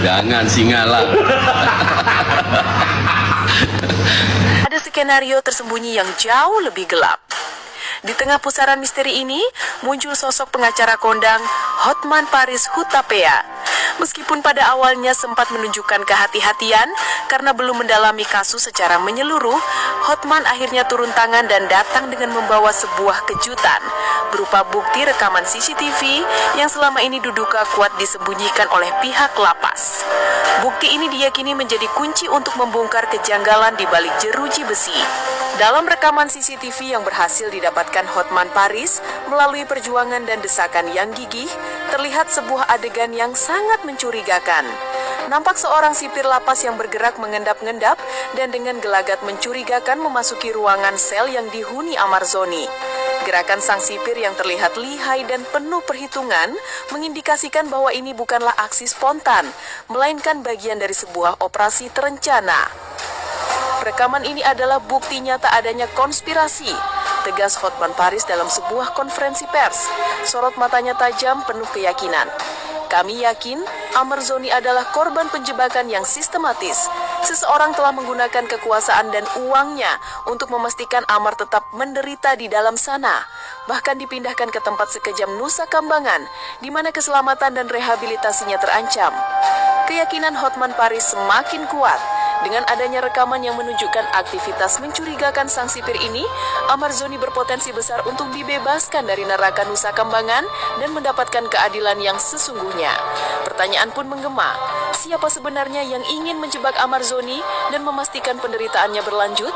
Jangan singa lah. Ada skenario tersembunyi yang jauh lebih gelap. Di tengah pusaran misteri ini, muncul sosok pengacara kondang Hotman Paris Hutapea. Meskipun pada awalnya sempat menunjukkan kehati-hatian karena belum mendalami kasus secara menyeluruh, Hotman akhirnya turun tangan dan datang dengan membawa sebuah kejutan berupa bukti rekaman CCTV yang selama ini diduga kuat disembunyikan oleh pihak lapas. Bukti ini diyakini menjadi kunci untuk membongkar kejanggalan di balik jeruji besi. Dalam rekaman CCTV yang berhasil didapatkan Hotman Paris melalui perjuangan dan desakan yang gigih, terlihat sebuah adegan yang sangat mencurigakan. Nampak seorang sipir lapas yang bergerak mengendap-ngendap dan dengan gelagat mencurigakan memasuki ruangan sel yang dihuni Amarzoni. Gerakan sang sipir yang terlihat lihai dan penuh perhitungan mengindikasikan bahwa ini bukanlah aksi spontan, melainkan bagian dari sebuah operasi terencana. Rekaman ini adalah bukti nyata adanya konspirasi, tegas Hotman Paris dalam sebuah konferensi pers. Sorot matanya tajam penuh keyakinan. Kami yakin Amarzoni adalah korban penjebakan yang sistematis. Seseorang telah menggunakan kekuasaan dan uangnya untuk memastikan Amar tetap menderita di dalam sana. Bahkan dipindahkan ke tempat sekejam Nusa Kambangan, di mana keselamatan dan rehabilitasinya terancam. Keyakinan Hotman Paris semakin kuat. Dengan adanya rekaman yang menunjukkan aktivitas mencurigakan sang sipir ini, Amarzoni berpotensi besar untuk dibebaskan dari neraka Nusa Kambangan dan mendapatkan keadilan yang sesungguhnya. Pertanyaan pun menggema, siapa sebenarnya yang ingin menjebak Amarzoni dan memastikan penderitaannya berlanjut?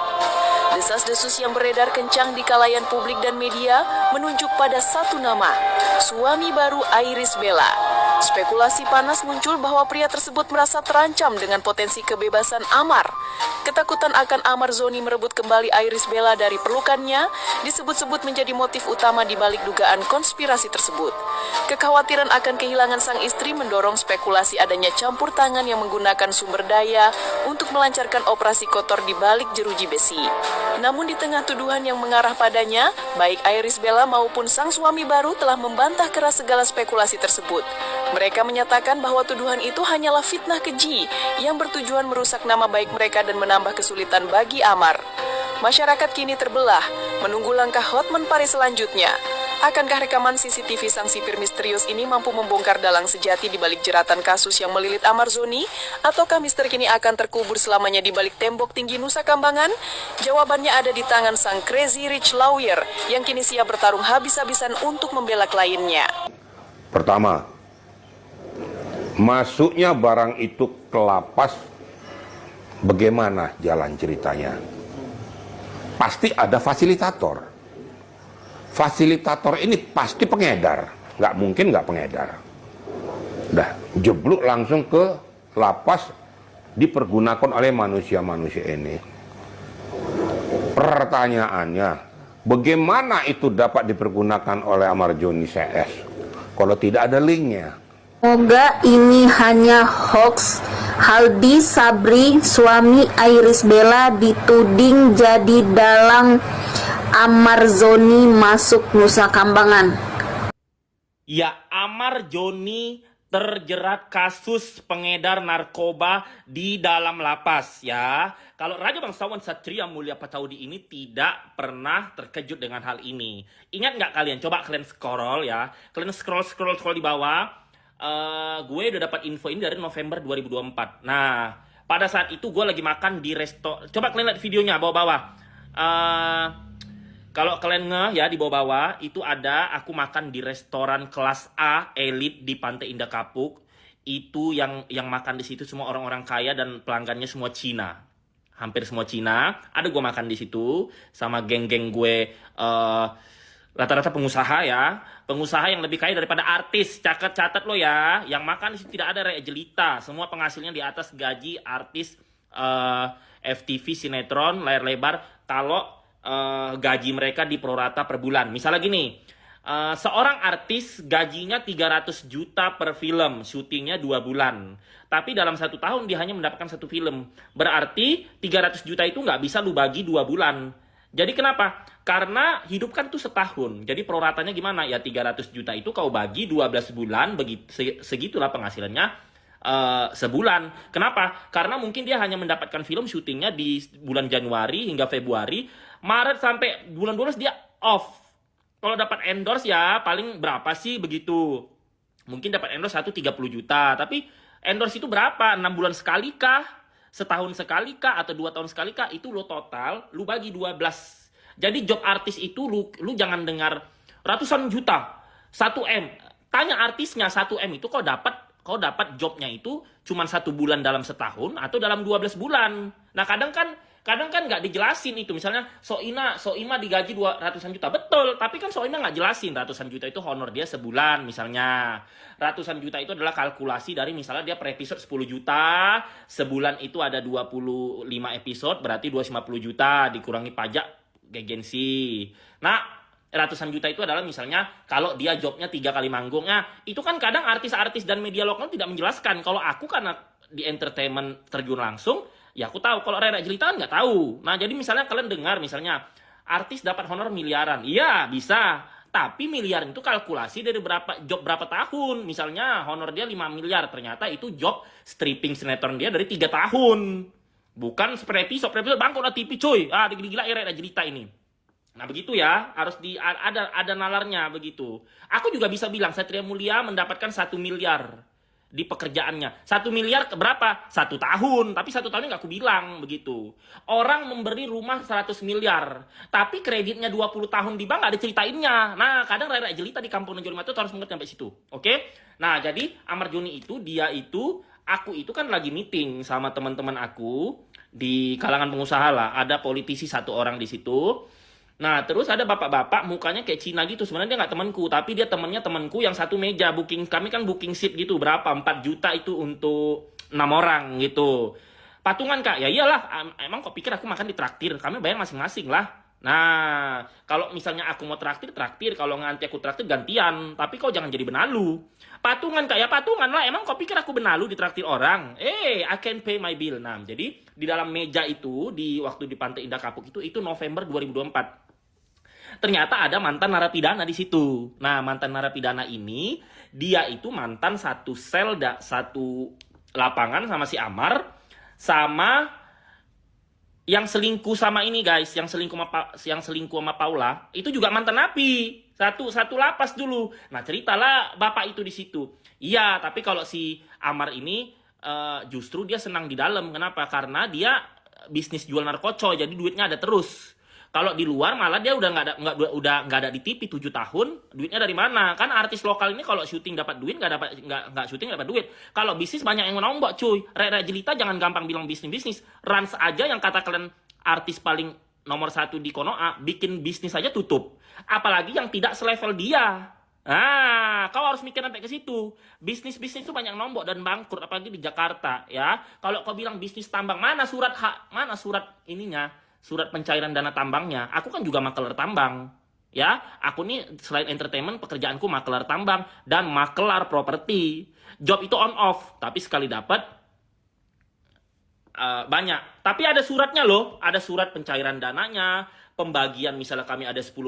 Desas-desus yang beredar kencang di kalayan publik dan media menunjuk pada satu nama, suami baru Iris Bella. Spekulasi panas muncul bahwa pria tersebut merasa terancam dengan potensi kebebasan Amar. Ketakutan akan Amarzoni merebut kembali Iris Bella dari pelukannya disebut-sebut menjadi motif utama di balik dugaan konspirasi tersebut. Kekhawatiran akan kehilangan sang istri mendorong spekulasi adanya campur tangan yang menggunakan sumber daya untuk melancarkan operasi kotor di balik jeruji besi. Namun di tengah tuduhan yang mengarah padanya, baik Iris Bella maupun sang suami baru telah membantah keras segala spekulasi tersebut. Mereka menyatakan bahwa tuduhan itu hanyalah fitnah keji yang bertujuan merusak nama baik mereka dan menambah kesulitan bagi Amar. Masyarakat kini terbelah, menunggu langkah Hotman Paris selanjutnya. Akankah rekaman CCTV sang sipir misterius ini mampu membongkar dalang sejati di balik jeratan kasus yang melilit Amarzoni? Ataukah misteri kini akan terkubur selamanya di balik tembok tinggi Nusa Kambangan? Jawabannya ada di tangan sang crazy rich lawyer yang kini siap bertarung habis-habisan untuk membela kliennya. Pertama, masuknya barang itu ke lapas, bagaimana jalan ceritanya? Pasti ada fasilitator. Fasilitator ini pasti pengedar, nggak mungkin nggak pengedar. Udah jeblok langsung ke lapas, dipergunakan oleh manusia-manusia ini. Pertanyaannya, bagaimana itu dapat dipergunakan oleh Amarzoni CS kalau tidak ada linknya? Semoga ini hanya hoax. Haldi Sabri, suami Iris Bella, dituding jadi dalang Amarzoni masuk Nusa Kambangan. Ya, Amarzoni terjerat kasus pengedar narkoba di dalam lapas ya. Kalau Raja Bangsawan Satria Mulia Pataudi ini tidak pernah terkejut dengan hal ini. Ingat nggak kalian? Coba kalian scroll ya. Kalian scroll di bawah. Gue udah dapat info ini dari November 2024. Nah, pada saat itu gue lagi makan di resto. Coba kalian lihat videonya bawah-bawah. Kalau kalian ngeh ya di bawah-bawah itu ada aku makan di restoran kelas A elit di Pantai Indah Kapuk. Itu yang makan di situ semua orang-orang kaya dan pelanggannya semua Cina. Hampir semua Cina. Ada gue makan di situ sama geng-geng gue rata-rata pengusaha ya. Pengusaha yang lebih kaya daripada artis. Catat lo ya. Yang makan di situ tidak ada rakyat jelita. Semua penghasilnya di atas gaji artis FTV, sinetron, layar lebar. Kalau gaji mereka di prorata per bulan. Misalnya gini, seorang artis gajinya 300 juta per film, syutingnya 2 bulan. Tapi dalam 1 tahun dia hanya mendapatkan 1 film. Berarti 300 juta itu nggak bisa lu bagi 2 bulan. Jadi kenapa? Karena hidup kan tuh setahun. Jadi proratanya gimana? Ya 300 juta itu kau bagi 12 bulan, segitulah penghasilannya sebulan. Kenapa? Karena mungkin dia hanya mendapatkan film syutingnya di bulan Januari hingga Februari, Maret sampai bulan 12 dia off. Kalau dapat endorse ya paling berapa sih begitu? Mungkin dapat endorse 30 juta, tapi endorse itu berapa? 6 bulan sekali kah? Setahun sekali kah? Atau 2 tahun sekali kah? Itu lo total, lu bagi 12. Jadi job artis itu lu jangan dengar ratusan juta, 1M. Tanya artisnya 1M itu kau dapat jobnya itu cuma 1 bulan dalam setahun atau dalam 12 bulan. Nah kadang kan nggak dijelasin itu. Misalnya Soima digaji 200-an juta. Betul, tapi kan Soima nggak jelasin ratusan juta itu honor dia sebulan misalnya. Ratusan juta itu adalah kalkulasi dari misalnya dia per episode 10 juta, sebulan itu ada 25 episode, berarti 250 juta dikurangi pajak agensi. Nah, ratusan juta itu adalah misalnya kalau dia jobnya 3 kali manggungnya, itu kan kadang artis-artis dan media lokal tidak menjelaskan. Kalau aku karena di entertainment terjun langsung, ya aku tahu. Kalau Rera Jelita kan nggak tahu. Nah jadi misalnya kalian dengar misalnya artis dapat honor miliaran, iya bisa. Tapi miliar itu kalkulasi dari berapa tahun. Misalnya honor dia 5 miliar, ternyata itu job stripping sinetron dia dari 3 tahun. Bukan per episode bangkot lah TV cuy. Gila-gila Rera Jelita ini. Nah begitu ya, harus ada nalarnya begitu. Aku juga bisa bilang Satria Mulia mendapatkan 1 miliar di pekerjaannya. 1 miliar berapa? 1 tahun. Tapi 1 tahun nggak aku bilang begitu. Orang memberi rumah 100 miliar. Tapi kreditnya 20 tahun di bank nggak ada ceritainnya. Nah kadang Rera Jelita di Kampung Nenjolima itu harus mengerti sampai situ. Oke? Nah jadi Amar Joni itu, aku itu kan lagi meeting sama teman-teman aku di kalangan pengusaha lah. Ada politisi 1 orang di situ. Nah, terus ada bapak-bapak mukanya kayak Cina gitu. Sebenarnya dia nggak temanku, tapi dia temanku yang 1 meja. Kami kan booking seat gitu. Berapa? 4 juta itu untuk 6 orang gitu. Patungan Kak? Ya iyalah. Emang kok pikir aku makan di traktir? Kami bayar masing-masing lah. Nah, kalau misalnya aku mau traktir. Kalau nanti aku traktir gantian. Tapi kau jangan jadi benalu. Patungan Kak? Ya patungan lah. Emang kau pikir aku benalu di traktir orang? I can pay my bill. Nah, jadi di dalam meja itu, waktu di Pantai Indah Kapuk itu November 2024. Ternyata ada mantan narapidana di situ. Nah, mantan narapidana ini, dia itu mantan satu lapangan sama si Amar, sama yang selingkuh sama ini guys, yang selingkuh sama Paula, itu juga mantan napi. Satu lapas dulu. Nah, ceritalah bapak itu di situ. Iya, tapi kalau si Amar ini justru dia senang di dalam. Kenapa? Karena dia bisnis jual narkoco, jadi duitnya ada terus. Kalau di luar malah dia udah nggak ada di TV 7 tahun, duitnya dari mana? Kan artis lokal ini kalau syuting dapat duit, nggak syuting dapat duit. Kalau bisnis banyak yang menombok cuy. Rera Jelita jangan gampang bilang bisnis. Rans aja yang kata kalian artis paling nomor 1 di Konoha, bikin bisnis aja tutup. Apalagi yang tidak selevel dia. Nah, kau harus mikir sampai ke situ. Bisnis itu banyak nombok dan bangkrut, apalagi di Jakarta ya. Kalau kau bilang bisnis tambang, mana surat ininya? Surat pencairan dana tambangnya. Aku kan juga makelar tambang. Ya, aku nih selain entertainment, pekerjaanku makelar tambang dan makelar properti. Job itu on off, tapi sekali dapat banyak. Tapi ada suratnya loh, ada surat pencairan dananya, pembagian misalnya kami ada 1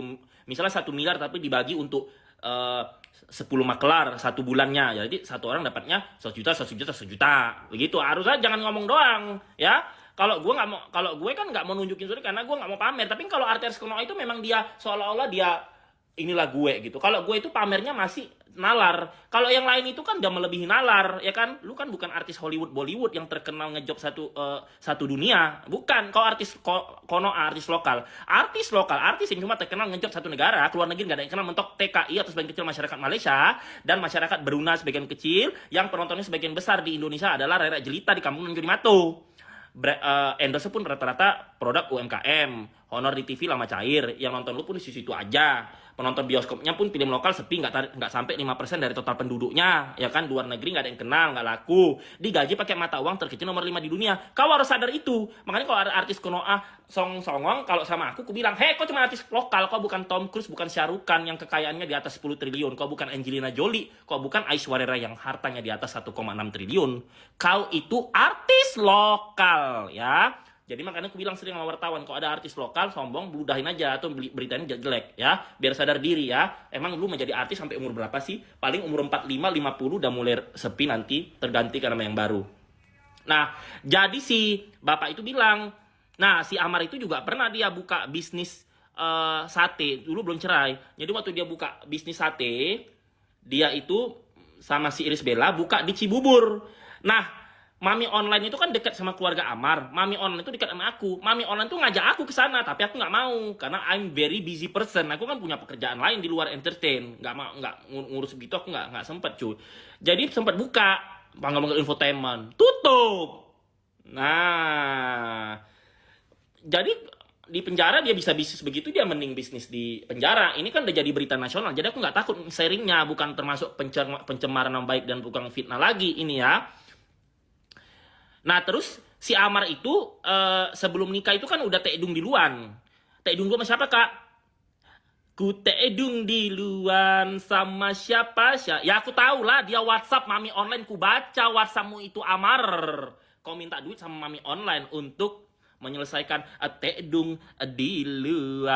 miliar tapi dibagi untuk 10 makelar 1 bulannya. Jadi 1 orang dapatnya 1 juta. Begitu. Harusnya jangan ngomong doang, ya. Kalau gue kan nggak mau nunjukin suri karena gue nggak mau pamer. Tapi kalau artis Konoha itu memang dia seolah-olah dia inilah gue gitu. Kalau gue itu pamernya masih nalar. Kalau yang lain itu kan udah melebihi nalar, ya kan? Lu kan bukan artis Hollywood Bollywood yang terkenal ngejob satu dunia. Bukan. Kalau artis Konoha, artis lokal yang cuma terkenal ngejob 1 negara. Keluar negeri nggak ada yang kenal, mentok TKI atau sebagian kecil masyarakat Malaysia dan masyarakat Brunei sebagian kecil. Yang penontonnya sebagian besar di Indonesia adalah Rera Jelita di Kampung Nenjolimato. Endorse pun rata-rata produk UMKM, honor di TV lama cair, yang nonton lu pun di situ aja. Penonton bioskopnya pun film lokal sepi, nggak sampai 5% dari total penduduknya, ya kan. Luar negeri nggak ada yang kenal, nggak laku. Digaji pakai mata uang terkecil nomor 5 di dunia. Kau harus sadar itu. Makanya kalau ada artis Konoha songong, kalau sama aku bilang, hei kau cuma artis lokal, kau bukan Tom Cruise, bukan Shah Rukh Khan yang kekayaannya di atas 10 triliun, kau bukan Angelina Jolie, kau bukan Aishwarya Rai yang hartanya di atas 1,6 triliun. Kau itu artis lokal, ya. Jadi makanya aku bilang sering sama wartawan, kalau ada artis lokal sombong, ludahin aja atau beritanya jelek ya, biar sadar diri ya. Emang lu menjadi artis sampai umur berapa sih? Paling umur 45, 50 udah mulai sepi, nanti terganti karena yang baru. Nah, jadi si bapak itu bilang, nah si Amar itu juga pernah dia buka bisnis sate, dulu belum cerai. Jadi waktu dia buka bisnis sate, dia itu sama si Iris Bella buka di Cibubur. Nah, Mami Online itu kan dekat sama keluarga Amar. Mami Online itu dekat sama aku. Mami Online tuh ngajak aku ke sana, tapi aku nggak mau karena I'm very busy person. Aku kan punya pekerjaan lain di luar entertain. Nggak ngurus begitu, aku nggak sempet cuy. Jadi sempat buka panggil infotainment, tutup. Nah, jadi di penjara dia bisa bisnis begitu, dia mending bisnis di penjara. Ini kan udah jadi berita nasional, jadi aku nggak takut sharingnya, bukan termasuk pencemaran nama baik dan bukan fitnah lagi ini ya. Nah terus si Amar itu sebelum nikah itu kan udah teedung di luan. Teedung sama siapa kak? Ku teedung di luan sama siapa? Ya aku tahu lah, dia WhatsApp Mami Online, ku baca WhatsAppmu itu Amar. Kau minta duit sama Mami Online untuk menyelesaikan teedung di luan.